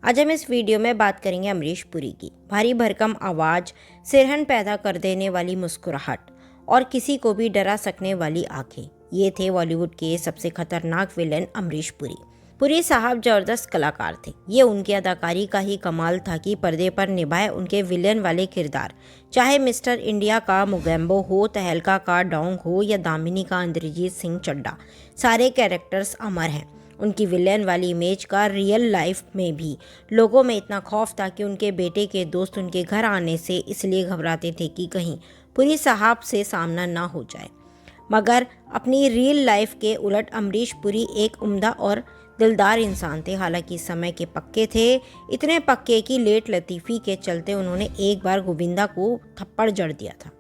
आज हम इस वीडियो में बात करेंगे अमरीश पुरी की। भारी भरकम आवाज़, सिरहन पैदा कर देने वाली मुस्कुराहट और किसी को भी डरा सकने वाली आंखें, ये थे बॉलीवुड के सबसे खतरनाक विलेन अमरीश पुरी। पुरी साहब जबरदस्त कलाकार थे। ये उनकी अदाकारी का ही कमाल था कि पर्दे पर निभाए उनके विलेन वाले किरदार, चाहे मिस्टर इंडिया का मोगैम्बो हो, तहलका का डोंग हो या दामिनी का इंद्रजीत सिंह चड्ढा, सारे कैरेक्टर्स अमर हैं। उनकी विलेन वाली इमेज का रियल लाइफ में भी लोगों में इतना खौफ था कि उनके बेटे के दोस्त उनके घर आने से इसलिए घबराते थे कि कहीं पुरी साहब से सामना ना हो जाए। मगर अपनी रियल लाइफ के उलट अमरीश पुरी एक उम्दा और दिलदार इंसान थे। हालांकि समय के पक्के थे, इतने पक्के कि लेट लतीफ़ी के चलते उन्होंने एक बार गोविंदा को थप्पड़ जड़ दिया था।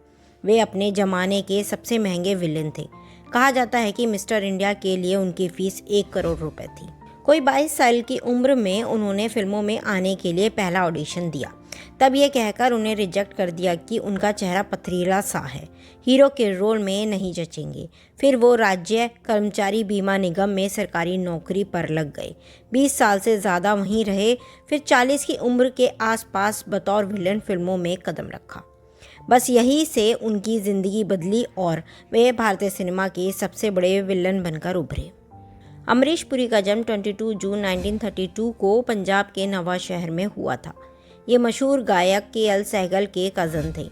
वे अपने ज़माने के सबसे महंगे विलेन थे। कहा जाता है कि मिस्टर इंडिया के लिए उनकी फीस 1 करोड़ रुपए थी। कोई 22 साल की उम्र में उन्होंने फिल्मों में आने के लिए पहला ऑडिशन दिया, तब ये कहकर उन्हें रिजेक्ट कर दिया कि उनका चेहरा पथरीला सा है, हीरो के रोल में नहीं जचेंगे। फिर वो राज्य कर्मचारी बीमा निगम में सरकारी नौकरी पर लग गए। 20 साल से ज़्यादा वहीं रहे। फिर 40 की उम्र के आसपास बतौर विलन फिल्मों में कदम रखा। बस यही से उनकी ज़िंदगी बदली और वे भारतीय सिनेमा के सबसे बड़े विलन बनकर उभरे। अमरीश पुरी का जन्म 22 जून 1932 को पंजाब के नवांशहर में हुआ था। ये मशहूर गायक के सहगल के कज़न थे।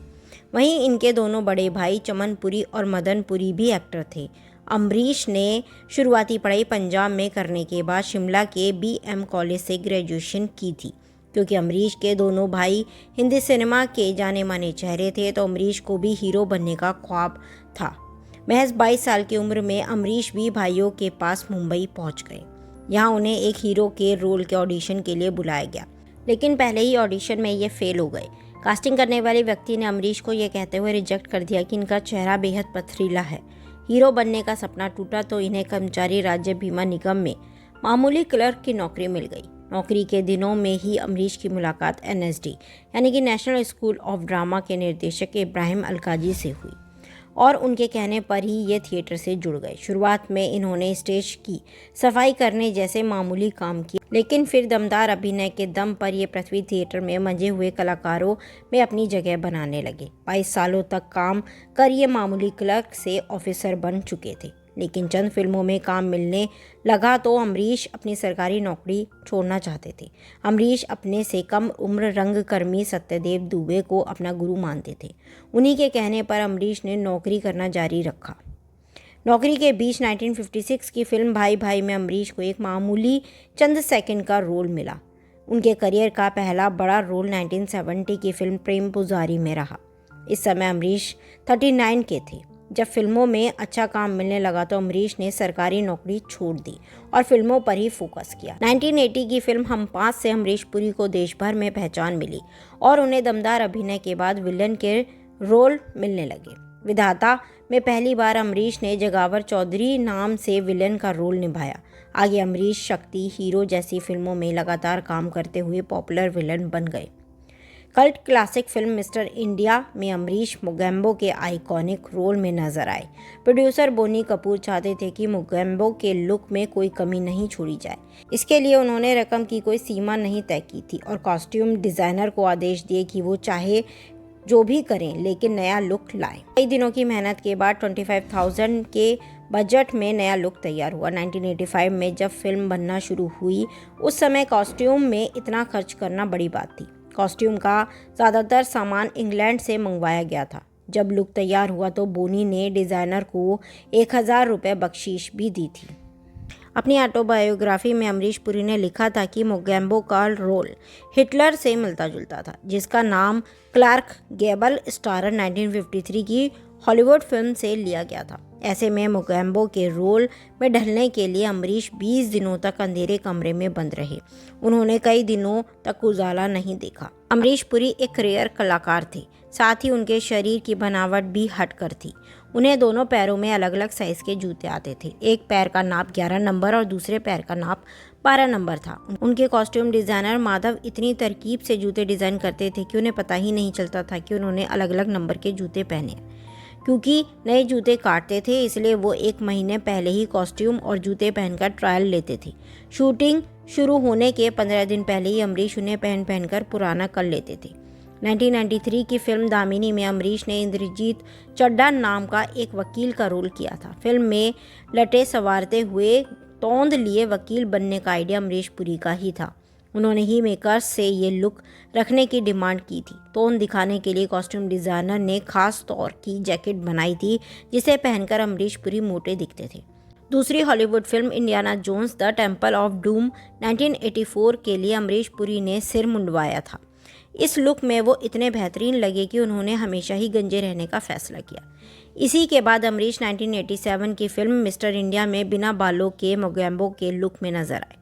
वहीं इनके दोनों बड़े भाई चमन पुरी और मदन पुरी भी एक्टर थे। अमरीश ने शुरुआती पढ़ाई पंजाब में करने के बाद शिमला के BM कॉलेज से ग्रेजुएशन की थी। क्योंकि अमरीश के दोनों भाई हिंदी सिनेमा के जाने माने चेहरे थे, तो अमरीश को भी हीरो बनने का ख्वाब था। महज 22 साल की उम्र में अमरीश भी भाइयों के पास मुंबई पहुंच गए। यहाँ उन्हें एक हीरो के रोल के ऑडिशन के लिए बुलाया गया, लेकिन पहले ही ऑडिशन में ये फेल हो गए। कास्टिंग करने वाले व्यक्ति ने अमरीश को ये कहते हुए रिजेक्ट कर दिया कि इनका चेहरा बेहद पथरीला है। हीरो बनने का सपना टूटा तो इन्हें कर्मचारी राज्य बीमा निगम में मामूली क्लर्क की नौकरी मिल गई। नौकरी के दिनों में ही अमरीश की मुलाकात NSD यानी कि नेशनल स्कूल ऑफ ड्रामा के निर्देशक इब्राहिम अलकाजी से हुई और उनके कहने पर ही ये थिएटर से जुड़ गए। शुरुआत में इन्होंने स्टेज की सफाई करने जैसे मामूली काम किए, लेकिन फिर दमदार अभिनय के दम पर ये पृथ्वी थिएटर में मंजे हुए कलाकारों में अपनी जगह बनाने लगे। 22 सालों तक काम कर ये मामूली क्लर्क से ऑफिसर बन चुके थे, लेकिन चंद फिल्मों में काम मिलने लगा तो अमरीश अपनी सरकारी नौकरी छोड़ना चाहते थे। अमरीश अपने से कम उम्र रंगकर्मी सत्यदेव दुबे को अपना गुरु मानते थे। उन्हीं के कहने पर अमरीश ने नौकरी करना जारी रखा। नौकरी के बीच 1956 की फिल्म भाई भाई में अमरीश को एक मामूली चंद सेकंड का रोल मिला। उनके करियर का पहला बड़ा रोल 1970 की फिल्म प्रेम पुजारी में रहा। इस समय अमरीश 39 के थे। जब फिल्मों में अच्छा काम मिलने लगा तो अमरीश ने सरकारी नौकरी छोड़ दी और फिल्मों पर ही फोकस किया। 1980 की फिल्म हम 5 से अमरीश पुरी को देश भर में पहचान मिली और उन्हें दमदार अभिनय के बाद विलन के रोल मिलने लगे। विधाता में पहली बार अमरीश ने जगावर चौधरी नाम से विलन का रोल निभाया। आगे अमरीश शक्ति, हीरो जैसी फिल्मों में लगातार काम करते हुए पॉपुलर विलन बन गए। Cult classic film mister India में अमरीश मोगैम्बो के आइकॉनिक रोल में नजर आए। प्रोड्यूसर बोनी कपूर चाहते थे कि मोगैम्बो के लुक में कोई कमी नहीं छोड़ी जाए। इसके लिए उन्होंने रकम की कोई सीमा नहीं तय की थी और कॉस्ट्यूम डिज़ाइनर को आदेश दिए कि वो चाहे जो भी करें लेकिन नया लुक लाएं। कई दिनों की मेहनत के बाद 25,000 के बजट में नया लुक तैयार हुआ। 1985 में जब फिल्म बनना शुरू हुई, उस समय कॉस्ट्यूम में इतना खर्च करना बड़ी बात थी। कॉस्ट्यूम का ज़्यादातर सामान इंग्लैंड से मंगवाया गया था। जब लुक तैयार हुआ तो बोनी ने डिज़ाइनर को 1000 रुपये बख्शीश भी दी थी। अपनी ऑटोबायोग्राफी में अमरीश पुरी ने लिखा था कि मोगैम्बो का रोल हिटलर से मिलता जुलता था, जिसका नाम क्लार्क गैबल स्टारर 1953 की हॉलीवुड फिल्म से लिया गया था। ऐसे में मोगैम्बो के रोल में ढलने के लिए अमरीश 20 दिनों तक अंधेरे कमरे में बंद रहे। उन्होंने कई दिनों तक उजाला नहीं देखा। अमरीश पुरी एक रेयर कलाकार थे, साथ ही उनके शरीर की बनावट भी हटकर थी। उन्हें दोनों पैरों में अलग अलग साइज़ के जूते आते थे। एक पैर का नाप 11 नंबर और दूसरे पैर का नाप 12 नंबर था। उनके कॉस्ट्यूम डिज़ाइनर माधव इतनी तरकीब से जूते डिज़ाइन करते थे कि उन्हें पता ही नहीं चलता था कि उन्होंने अलग अलग नंबर के जूते पहने। क्योंकि नए जूते काटते थे, इसलिए वो 1 महीने पहले ही कॉस्ट्यूम और जूते पहनकर ट्रायल लेते थे। शूटिंग शुरू होने के 15 दिन पहले ही अमरीश उन्हें पहनकर पुराना कर लेते थे। 1993 की फिल्म दामिनी में अमरीश ने इंद्रजीत चड्ढा नाम का एक वकील का रोल किया था। फिल्म में लटे संवारते हुए तोंद लिए वकील बनने का आइडिया अमरीश पुरी का ही था। उन्होंने ही मेकर्स से ये लुक रखने की डिमांड की थी। तोंद दिखाने के लिए कॉस्ट्यूम डिज़ाइनर ने खास तौर की जैकेट बनाई थी जिसे पहनकर अमरीश पुरी मोटे दिखते थे। दूसरी Hollywood film Indiana Jones the temple of doom 1984 के लिए अमरीश पुरी ने सिर मुंडवाया था। इस लुक में वो इतने बेहतरीन लगे कि उन्होंने हमेशा ही गंजे रहने का फैसला किया। इसी के बाद अमरीश 1987 की फिल्म मिस्टर इंडिया में बिना बालों के मोगैम्बो के लुक में नजर आए।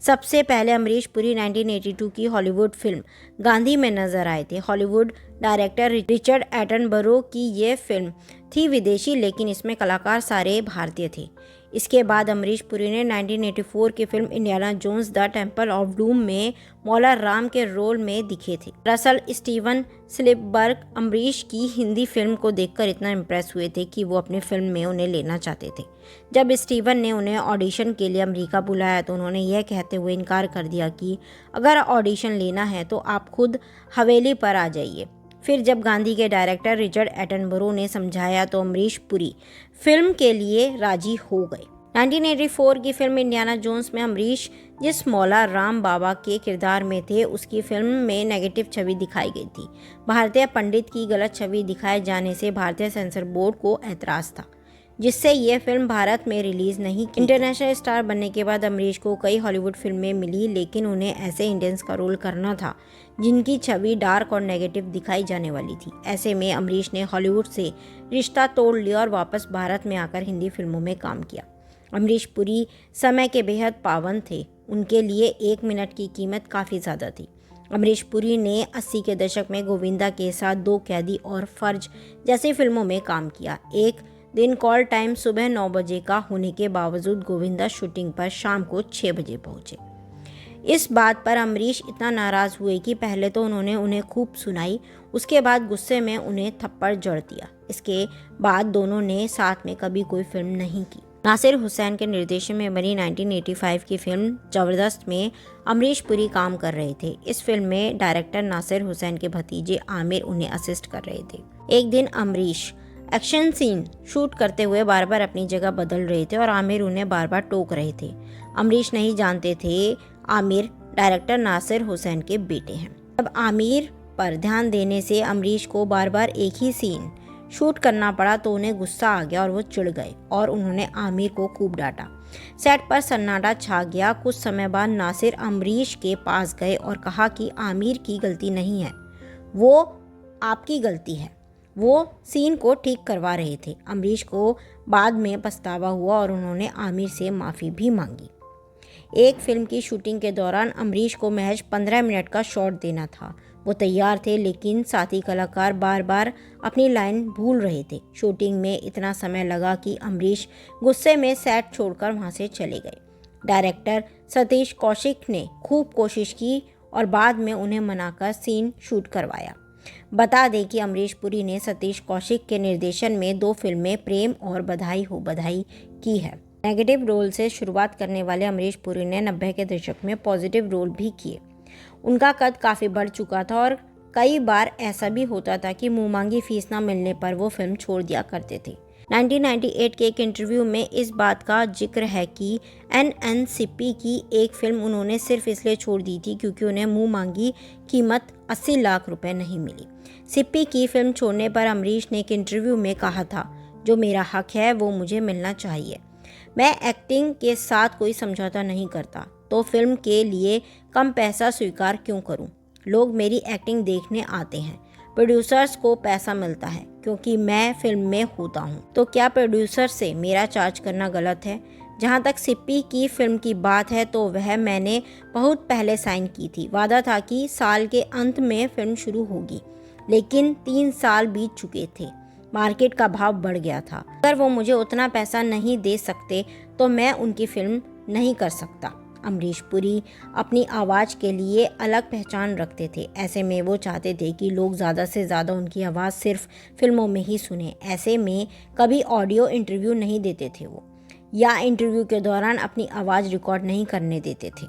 सबसे पहले अमरीश पुरी 1982 की हॉलीवुड फिल्म गांधी में नजर आए थे। हॉलीवुड डायरेक्टर रिचर्ड एटनबरो की ये फिल्म थी विदेशी, लेकिन इसमें कलाकार सारे भारतीय थे। इसके बाद अमरीश पुरी ने 1984 की film Indiana Jones the temple of doom में मौला राम के रोल में दिखे थे। दरअसल स्टीवन स्पिलबर्ग अमरीश की हिंदी फिल्म को देखकर इतना इम्प्रेस हुए थे कि वो अपनी फिल्म में उन्हें लेना चाहते थे। जब स्टीवन ने उन्हें ऑडिशन के लिए अमेरिका बुलाया तो उन्होंने यह कहते हुए इनकार कर दिया कि अगर ऑडिशन लेना है तो आप खुद हवेली पर आ जाइए। फिर जब गांधी के डायरेक्टर रिचर्ड एटनबरो ने समझाया तो अमरीश पुरी फिल्म के लिए राजी हो गए। 1984 की फिल्म इंडियाना जोन्स में अमरीश जिस मौला राम बाबा के किरदार में थे उसकी फिल्म में नेगेटिव छवि दिखाई गई थी। भारतीय पंडित की गलत छवि दिखाए जाने से भारतीय सेंसर बोर्ड को एतराज़ था, जिससे ये फिल्म भारत में रिलीज़ नहीं की। इंटरनेशनल स्टार बनने के बाद अमरीश को कई हॉलीवुड फिल्में मिली, लेकिन उन्हें ऐसे इंडियंस का रोल करना था जिनकी छवि डार्क और नेगेटिव दिखाई जाने वाली थी। ऐसे में अमरीश ने हॉलीवुड से रिश्ता तोड़ लिया और वापस भारत में आकर हिंदी फिल्मों में काम किया। अमरीश पुरी समय के बेहद पाबंद थे। उनके लिए 1 मिनट की कीमत काफ़ी ज़्यादा थी। अमरीश पुरी ने 80 के दशक में गोविंदा के साथ 2 कैदी और फर्ज जैसी फिल्मों में काम किया। एक दिन कॉल टाइम सुबह 9 बजे का होने के बावजूद गोविंदा शूटिंग पर शाम को 6 बजे पहुंचे। इस बात पर अमरीश इतना नाराज़ हुए कि पहले तो उन्होंने उन्हें खूब सुनाई, उसके बाद गुस्से में उन्हें थप्पड़ जड़ दिया। इसके बाद दोनों ने साथ में कभी कोई फिल्म नहीं की। नासिर हुसैन के निर्देशन में बनी 1985 की फिल्म जबरदस्त में अमरीश पुरी काम कर रहे थे। इस फिल्म में डायरेक्टर नासिर हुसैन के भतीजे आमिर उन्हें असिस्ट कर रहे थे। एक दिन अमरीश एक्शन सीन शूट करते हुए बार बार अपनी जगह बदल रहे थे और आमिर उन्हें बार बार टोक रहे थे। अमरीश नहीं जानते थे आमिर डायरेक्टर नासिर हुसैन के बेटे हैं। अब आमिर पर ध्यान देने से अमरीश को बार बार एक ही सीन शूट करना पड़ा तो उन्हें गुस्सा आ गया और वो चिढ़ गए और उन्होंने आमिर को खूब डांटा। सेट पर सन्नाटा छा गया। कुछ समय बाद नासिर अमरीश के पास गए और कहा कि आमिर की गलती नहीं है, वो आपकी गलती है। वो सीन को ठीक करवा रहे थे। अमरीश को बाद में पछतावा हुआ और उन्होंने आमिर से माफ़ी भी मांगी। एक फिल्म की शूटिंग के दौरान अमरीश को महज 15 मिनट का शॉट देना था। वो तैयार थे, लेकिन साथी कलाकार बार बार अपनी लाइन भूल रहे थे। शूटिंग में इतना समय लगा कि अमरीश गुस्से में सेट छोड़कर वहाँ से चले गए। डायरेक्टर सतीश कौशिक ने खूब कोशिश की और बाद में उन्हें मनाकर सीन शूट करवाया। बता दें कि अमरीश पुरी ने सतीश कौशिक के निर्देशन में 2 फिल्में प्रेम और बधाई हो बधाई की है। नेगेटिव रोल से शुरुआत करने वाले अमरीश पुरी ने 90 के दशक में पॉजिटिव रोल भी किए। उनका कद काफ़ी बढ़ चुका था और कई बार ऐसा भी होता था कि मुँह मांगी फीस न मिलने पर वो फिल्म छोड़ दिया करते थे। 1998 के एक इंटरव्यू में इस बात का जिक्र है कि एनएनसीपी की एक फिल्म उन्होंने सिर्फ इसलिए छोड़ दी थी क्योंकि उन्हें मुँह मांगी कीमत 80 लाख रुपए नहीं मिली। सिप्पी की फिल्म छोड़ने पर अमरीश ने एक इंटरव्यू में कहा था, जो मेरा हक है वो मुझे मिलना चाहिए। मैं एक्टिंग के साथ कोई समझौता नहीं करता, तो फिल्म के लिए कम पैसा स्वीकार क्यों करूं? लोग मेरी एक्टिंग देखने आते हैं। प्रोड्यूसर्स को पैसा मिलता है क्योंकि मैं फिल्म में होता हूं, तो क्या प्रोड्यूसर से मेरा चार्ज करना गलत है? जहां तक सिप्पी की फिल्म की बात है तो वह मैंने बहुत पहले साइन की थी। वादा था कि साल के अंत में फिल्म शुरू होगी, लेकिन 3 साल बीत चुके थे। मार्केट का भाव बढ़ गया था। अगर वो मुझे उतना पैसा नहीं दे सकते तो मैं उनकी फिल्म नहीं कर सकता। अमरीश पुरी अपनी आवाज़ के लिए अलग पहचान रखते थे। ऐसे में वो चाहते थे कि लोग ज़्यादा से ज़्यादा उनकी आवाज़ सिर्फ फिल्मों में ही सुने। ऐसे में कभी ऑडियो इंटरव्यू नहीं देते थे वो, या इंटरव्यू के दौरान अपनी आवाज़ रिकॉर्ड नहीं करने देते थे।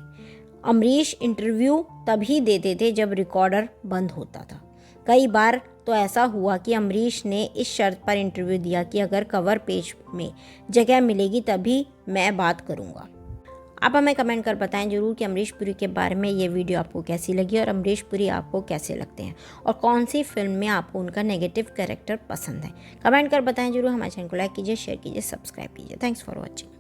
अमरीश इंटरव्यू तभी देते थे जब रिकॉर्डर बंद होता था। कई बार तो ऐसा हुआ कि अमरीश ने इस शर्त पर इंटरव्यू दिया कि अगर कवर पेज में जगह मिलेगी तभी मैं बात करूंगा। आप हमें कमेंट कर बताएं जरूर कि अमरीश पुरी के बारे में ये वीडियो आपको कैसी लगी और अमरीश पुरी आपको कैसे लगते हैं और कौन सी फिल्म में आपको उनका नेगेटिव कैरेक्टर पसंद है। कमेंट कर बताएं जरूर। हमारे चैनल को लाइक कीजिए, शेयर कीजिए, सब्सक्राइब कीजिए। Thanks for watching.